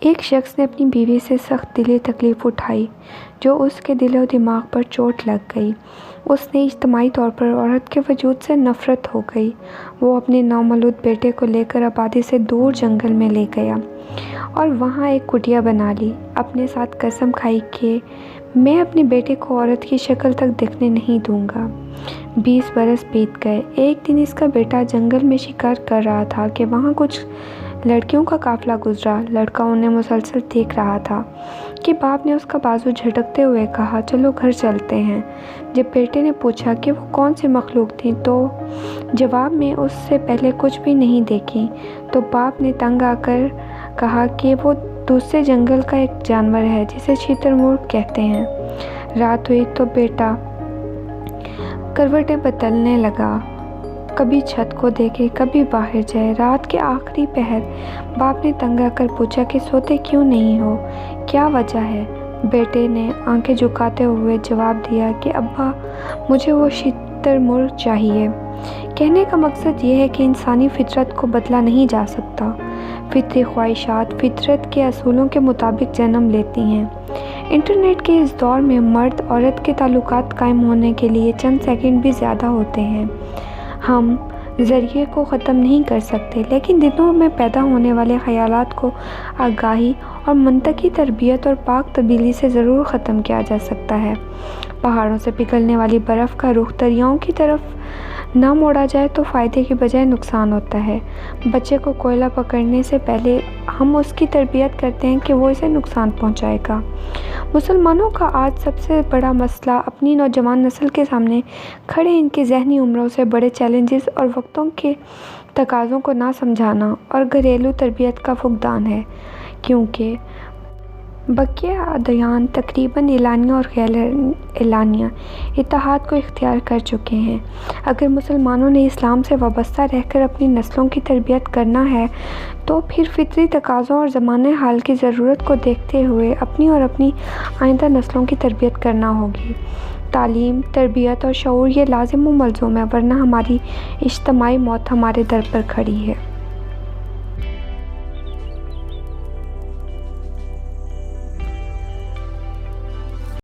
ایک شخص نے اپنی بیوی سے سخت دلی تکلیف اٹھائی جو اس کے دل و دماغ پر چوٹ لگ گئی۔ اس نے اجتماعی طور پر عورت کے وجود سے نفرت ہو گئی۔ وہ اپنے نومولود بیٹے کو لے کر آبادی سے دور جنگل میں لے گیا اور وہاں ایک کٹیا بنا لی۔ اپنے ساتھ قسم کھائی کہ میں اپنے بیٹے کو عورت کی شکل تک دیکھنے نہیں دوں گا۔ 20 برس بیت گئے۔ ایک دن اس کا بیٹا جنگل میں شکار کر رہا تھا کہ وہاں کچھ لڑکیوں کا قافلہ گزرا۔ لڑکا انہیں مسلسل دیکھ رہا تھا کہ باپ نے اس کا بازو جھٹکتے ہوئے کہا، چلو گھر چلتے ہیں۔ جب بیٹے نے پوچھا کہ وہ کون سی مخلوق تھی تو جواب میں اس سے پہلے کچھ بھی نہیں دیکھی، تو باپ نے تنگ آ کر کہا کہ وہ دوسرے جنگل کا ایک جانور ہے جسے شتر مرغ کہتے ہیں۔ رات ہوئی تو بیٹا کروٹیں بدلنے لگا، کبھی چھت کو دیکھے کبھی باہر جائے۔ رات کے آخری پہر باپ نے تنگ آ کر پوچھا کہ سوتے کیوں نہیں ہو، کیا وجہ ہے؟ بیٹے نے آنکھیں جھکاتے ہوئے جواب دیا کہ ابا مجھے وہ شتر مرغ چاہیے۔ کہنے کا مقصد یہ ہے کہ انسانی فطرت کو بدلا نہیں جا سکتا۔ فطری خواہشات فطرت کے اصولوں کے مطابق جنم لیتی ہیں۔ انٹرنیٹ کے اس دور میں مرد عورت کے تعلقات قائم ہونے کے لیے چند سیکنڈ بھی زیادہ ہوتے ہیں۔ ہم ذریعے کو ختم نہیں کر سکتے، لیکن دلوں میں پیدا ہونے والے خیالات کو آگاہی اور منطقی تربیت اور پاک تبدیلی سے ضرور ختم کیا جا سکتا ہے۔ پہاڑوں سے پگھلنے والی برف کا رخ دریاؤں کی طرف نہ موڑا جائے تو فائدے کی بجائے نقصان ہوتا ہے۔ بچے کو کوئلہ پکڑنے سے پہلے ہم اس کی تربیت کرتے ہیں کہ وہ اسے نقصان پہنچائے گا۔ مسلمانوں کا آج سب سے بڑا مسئلہ اپنی نوجوان نسل کے سامنے کھڑے ان کی ذہنی عمروں سے بڑے چیلنجز اور وقتوں کے تقاضوں کو نہ سمجھانا اور گھریلو تربیت کا فقدان ہے، کیونکہ بقیہ ادیان تقریباً اعلانیہ اور غیر اعلانیہ اتحاد کو اختیار کر چکے ہیں۔ اگر مسلمانوں نے اسلام سے وابستہ رہ کر اپنی نسلوں کی تربیت کرنا ہے تو پھر فطری تقاضوں اور زمانہ حال کی ضرورت کو دیکھتے ہوئے اپنی اور اپنی آئندہ نسلوں کی تربیت کرنا ہوگی۔ تعلیم، تربیت اور شعور یہ لازم و ملزوم ہے، ورنہ ہماری اجتماعی موت ہمارے در پر کھڑی ہے۔